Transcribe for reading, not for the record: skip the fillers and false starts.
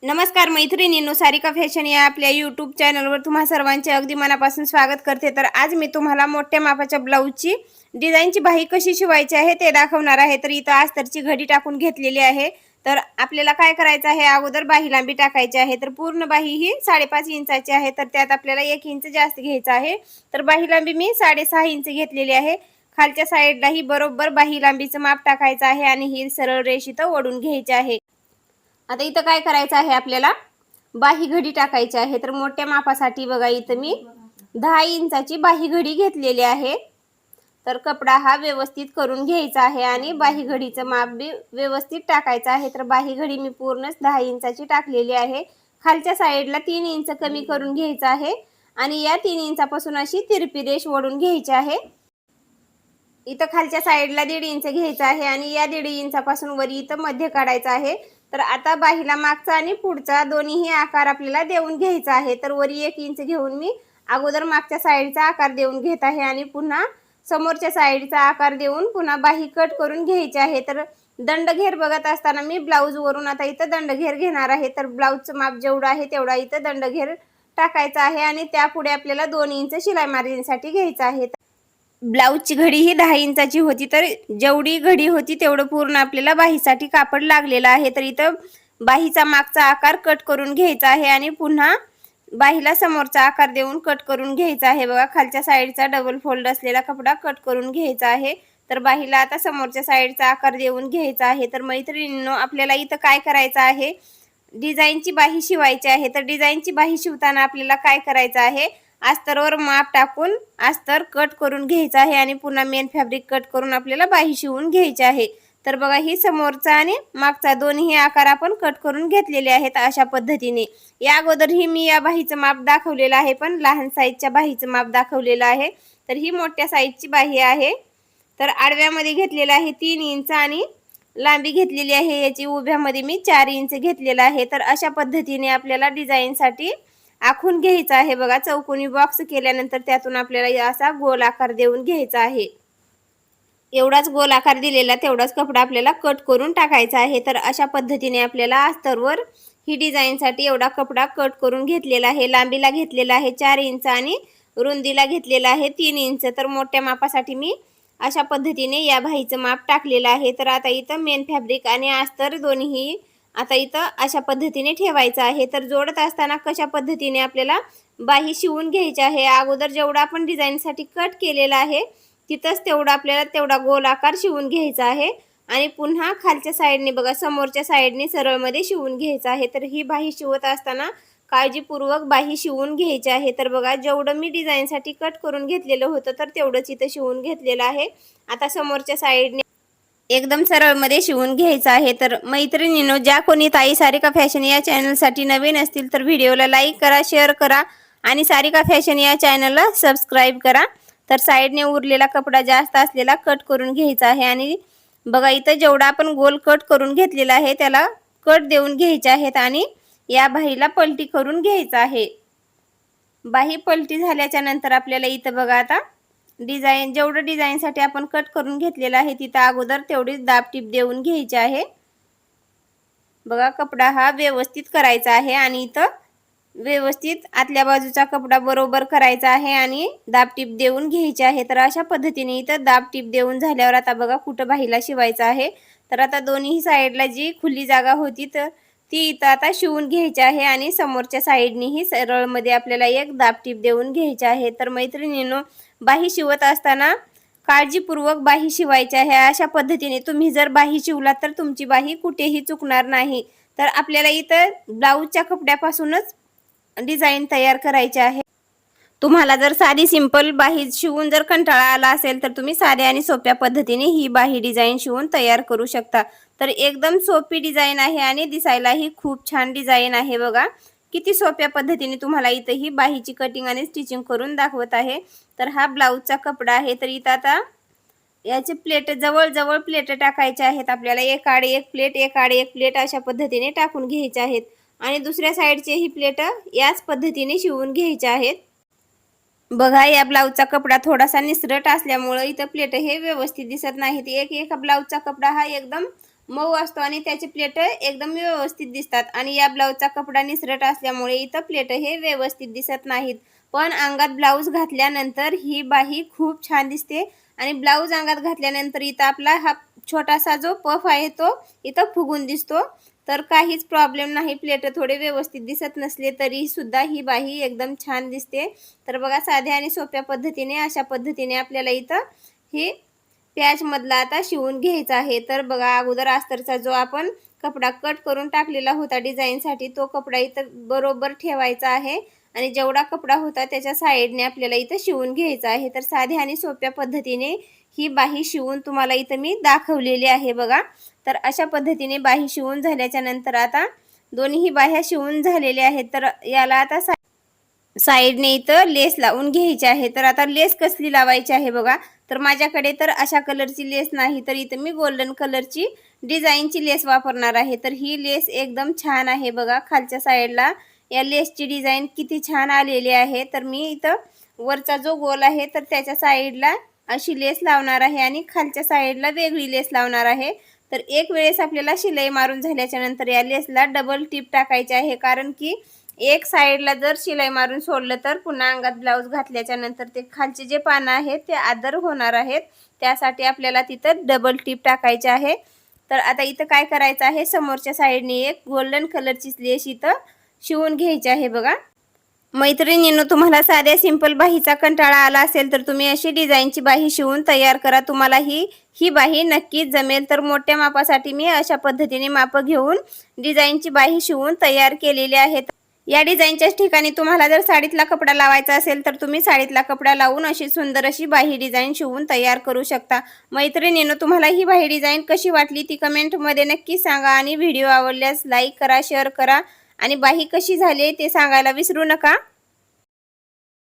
नमस्कार मैत्रिणींनो, सारिका फॅशन या आपल्या यूट्यूब चॅनलवर तुम्हा सर्वांचे अगदी मनापासून स्वागत करते। तर आज मी तुम्हाला मोठ्या मापाच्या ब्लाऊजची डिझाईनची बाही कशी शिवायची आहे ते दाखवणार आहे। तर इथं अस्तरची घडी टाकून घेतलेली आहे। तर आपल्याला काय करायचं आहे, अगोदर बाही लांबी टाकायची आहे। तर पूर्ण बाही ही 5.5 इंचाची आहे, तर त्यात आपल्याला 1 इंच जास्त घ्यायचं आहे। तर बाही लांबी मी 6.5 इंच घेतलेली आहे। खालच्या साईडला ही बरोबर बाही लांबीचं माप टाकायचं आहे आणि ही सरळ रेष इथं ओढून घ्यायची आहे। आता इथं काय करायचं आहे, आपल्याला बाही घडी टाकायची आहे। तर मोठ्या मापासाठी बघा इथं मी 10 इंचाची बाही घडी घेतलेली आहे। तर कपडा हा व्यवस्थित करून घ्यायचा आहे आणि बाही घडीचं माप बी व्यवस्थित टाकायचं आहे। तर बाही घडी मी पूर्णच 10 इंचाची टाकलेली आहे। खालच्या साईडला 3 इंच कमी करून घ्यायचं आहे आणि या 3 इंचापासून अशी तिरपी रेष ओढून घ्यायची आहे। इथं खालच्या साईडला 1.5 इंच घ्यायचा आहे आणि या 1.5 इंचापासून वरी इथं मध्य काढायचं आहे। तर आता बाहीला मागचा आणि पुढचा दोन्हीही आकार आपल्याला देऊन घ्यायचा आहे। तर वरी 1 इंच घेऊन मी अगोदर मागच्या साईडचा आकार देऊन घेत आहे आणि पुन्हा समोरच्या साईडचा आकार देऊन पुन्हा बाही कट करून घ्यायची आहे। तर दंडघेर बघत असताना मी ब्लाऊज वरून आता इथं दंडघेर घेणार आहे। तर ब्लाऊजचं माप जेवढं आहे तेवढा इथं दंडघेर टाकायचा आहे आणि त्यापुढे आपल्याला 2 इंच शिलाई मार्जिनसाठी घ्यायचं आहे। ब्लाऊजची घडी ही 10 इंचाची होती, तर जेवढी घडी होती तेवढं पूर्ण आपल्याला बाहीसाठी कापड लागलेला आहे। तर इथं बाहीचा मागचा आकार कट करून घ्यायचा आहे आणि पुन्हा बाहीला समोरचा आकार देऊन कट करून घ्यायचा आहे। बघा खालच्या साईडचा डबल फोल्ड असलेला कपडा कट करून घ्यायचा आहे। तर बाहीला आता समोरच्या साईडचा आकार देऊन घ्यायचा आहे। तर मैत्रिणींनो, आपल्याला इथं काय करायचं आहे, डिझाईनची बाही शिवायची आहे। तर डिझाईनची बाही शिवताना आपल्याला काय करायचं आहे, अस्तरवर माप टाकून अस्तर कट करून घ्यायचं आहे आणि पुन्हा मेन फॅब्रिक कट करून आपल्याला बाही शिवून घ्यायची आहे। तर बघा ही समोरचा आणि मागचा दोन्ही आकार आपण कट करून घेतलेले आहेत अशा पद्धतीने। या अगोदर ही मी या बाहीचं माप दाखवलेलं आहे, पण लहान साईजच्या बाहीचं माप दाखवलेलं आहे। तर ही मोठ्या साईजची बाही आहे। तर आडव्यामध्ये घेतलेलं आहे 3 इंच आणि लांबी घेतलेली आहे याची उभ्यामध्ये मी 4 इंच घेतलेला आहे। तर अशा पद्धतीने आपल्याला डिझाईनसाठी आखून घ्यायचा आहे। बघा चौकोनी बॉक्स केल्यानंतर त्यातून आपल्याला असा गोल आकार देऊन घ्यायचा आहे। एवढाच गोल आकार दिलेला तेवढाच कपडा आपल्याला कट करून टाकायचा आहे। तर अशा पद्धतीने आपल्याला अस्तरवर ही डिझाईनसाठी एवढा कपडा कट करून घेतलेला आहे। लांबीला घेतलेला आहे 4 इंच आणि रुंदीला घेतलेला आहे 3 इंच। तर मोठ्या मापासाठी मी अशा पद्धतीने या बाहीचं माप टाकलेलं आहे। तर आता इथं मेन फॅब्रिक आणि अस्तर दोन्ही आता इथं अशा पद्धतीने ठेवायचं आहे। तर जोडत असताना कशा पद्धतीने आपल्याला बाही शिवून घ्यायची आहे, अगोदर जेवढा आपण डिझाईनसाठी कट केलेला आहे तिथंच तेवढा आपल्याला तेवढा गोल आकार शिवून घ्यायचा आहे आणि पुन्हा खालच्या साईडने बघा समोरच्या साईडने सरळमध्ये शिवून घ्यायचं आहे। तर ही बाही शिवत असताना काळजीपूर्वक बाही शिवून घ्यायची आहे। तर बघा जेवढं मी डिझाईनसाठी कट करून घेतलेलं होतं तर तेवढंच इथं शिवून घेतलेलं आहे। आता समोरच्या साईडने एकदम सरळमध्ये शिवून घ्यायचं आहे। तर मैत्रिणींनो, ज्या कोणी ताई सारिका फॅशन या चॅनलसाठी नवीन असतील तर व्हिडिओला लाईक करा, शेअर करा आणि सारिका फॅशन या चॅनलला सबस्क्राईब करा। तर साईडने उरलेला कपडा जास्त असलेला कट करून घ्यायचा आहे आणि बघा इथं जेवढा आपण गोल कट करून घेतलेला आहे त्याला कट देऊन घ्यायचे आहेत आणि या बाहीला पलटी करून घ्यायचं आहे। बाही पलटी झाल्याच्या नंतर आपल्याला इथं बघा आता डिझाईन जेवढं डिझाईनसाठी आपण कट करून घेतलेला आहे तिथं अगोदर तेवढीच दाब टीप देऊन घ्यायची आहे। बघा कपडा हा व्यवस्थित करायचा आहे आणि इथं व्यवस्थित आतल्या बाजूचा कपडा बरोबर करायचा आहे आणि दाब टीप देऊन घ्यायची आहे। तर अशा पद्धतीने इथं दाब टीप देऊन झाल्यावर आता बघा कुठं बाहीला शिवायचं आहे। तर आता दोन्ही साईडला जी खुली जागा होती तर ती इथं आता शिवून घ्यायची आहे आणि समोरच्या साईडनेही सरळमध्ये आपल्याला एक दाब टीप देऊन घ्यायची आहे। तर मैत्रिणींनो, बाही शिवत असताना काळजीपूर्वक बाही शिवायची आहे। अशा पद्धतीने तुम्ही जर बाही शिवला तर तुमची बाही कुठेही चुकणार नाही। तर आपल्याला इथं ब्लाऊजच्या कपड्यापासूनच डिझाईन तयार करायची आहे। तुम्हाला जर साधी सिंपल बाही शिवून जर कंटाळा आला असेल तर तुम्ही साध्या आणि सोप्या पद्धतीने ही बाही डिझाईन शिवून तयार करू शकता। तर एकदम सोपी डिझाईन आहे आणि दिसायलाही खूप छान डिझाईन आहे। बघा किती सोप्या पद्धतीने तुम्हाला इथं ही बाहीची कटिंग आणि स्टिचिंग करून दाखवत आहे। तर हा ब्लाऊजचा कपडा आहे। तर इथं आता याचे प्लेट जवळ जवळ प्लेट टाकायचे आहेत आपल्याला, एक आड एक प्लेट एक आड एक प्लेट अशा पद्धतीने टाकून घ्यायचे आहेत आणि दुसऱ्या साईडचे ही प्लेट याच पद्धतीने शिवून घ्यायचे आहेत। बघा या ब्लाऊजचा कपडा थोडासा निसरट असल्यामुळे इथं प्लेट हे व्यवस्थित दिसत नाहीत। एक ब्लाऊजचा कपडा हा एकदम मऊ असतो आणि त्याची प्लेट एकदम व्यवस्थित दिसतात आणि या ब्लाऊजचा कपडा निसरट असल्यामुळे इथं प्लेट हे व्यवस्थित दिसत नाहीत. पण अंगात ब्लाऊज घातल्यानंतर ही बाही खूप छान दिसते आणि ब्लाऊज अंगात घातल्यानंतर इथं आपला हा छोटासा जो पफ आहे तो इथं फुगून दिसतो. तर काहीच प्रॉब्लेम नाही, प्लेट थोडे व्यवस्थित दिसत नसले तरी सुद्धा ही बाही एकदम छान दिसते. तर बघा, साध्या आणि सोप्या पद्धतीने अशा पद्धतीने आपल्याला इथं ही मधला आता शिवून घ्यायचा आहे. तर बघा, अगोदर अस्तरचा जो आपण कपडा कट करून टाकलेला होता डिझाईनसाठी, तो कपडा इथं बरोबर ठेवायचा आहे आणि जेवढा कपडा होता त्याच्या साईडने आपल्याला इथं शिवून घ्यायचा आहे. तर साध्या आणि सोप्या पद्धतीने ही बाही शिवून तुम्हाला इथं मी दाखवलेली आहे बघा. तर अशा पद्धतीने बाही शिवून झाल्याच्या नंतर आता दोन्ही बाह्या शिवून झालेल्या आहेत. तर याला आता साईडने इथं लेस लावून घ्यायची आहे. तर आता लेस कसली लावायची आहे बघा. तर माझ्याकडे तर अशा कलरची लेस नाही, तर इथं मी गोल्डन कलरची डिझाईनची लेस वापरणार आहे. तर ही लेस एकदम छान आहे बघा. खालच्या साईडला या लेसची डिझाईन किती छान आलेली आहे. तर मी इथं वरचा जो गोल आहे तर त्याच्या साईडला अशी लेस लावणार आहे आणि खालच्या साईडला वेगळी लेस लावणार आहे. तर एक वेळेस आपल्याला शिलाई मारून झाल्याच्या नंतर या लेसला डबल टिप टाकायची आहे, कारण की एक साईडला जर शिलाई मारून सोडलं तर पुन्हा अंगात ब्लाऊज घातल्याच्या नंतर ते खालचे जे पानं आहेत ते आदर होणार आहेत. त्यासाठी आपल्याला तिथं डबल टिप टाकायचे आहे. तर आता इथं काय करायचं आहे, समोरच्या साईडने एक गोल्डन कलरची लेस इथं शिवून घ्यायची आहे बघा. मैत्रिणींनो, तुम्हाला साध्या सिंपल बाहीचा कंटाळा आला असेल तर तुम्ही अशी डिझाईनची बाही शिवून तयार करा. तुम्हाला ही बाही नक्कीच जमेल. तर मोठ्या मापासाठी मी अशा पद्धतीने माप घेऊन डिझाईनची बाही शिवून तयार केलेली आहे. या डिझाईनच्याच ठिकाणी तुम्हाला जर साडीतला कपडा लावायचा असेल तर तुम्ही साडीतला कपडा लावून अशी सुंदर अशी बाही डिझाईन शिवून तयार करू शकता. मैत्रिणींनो, तुम्हाला ही बाही डिझाईन कशी वाटली ती कमेंटमध्ये नक्की सांगा आणि व्हिडिओ आवडल्यास लाईक करा, शेअर करा आणि बाही कशी झाली ते सांगायला विसरू नका.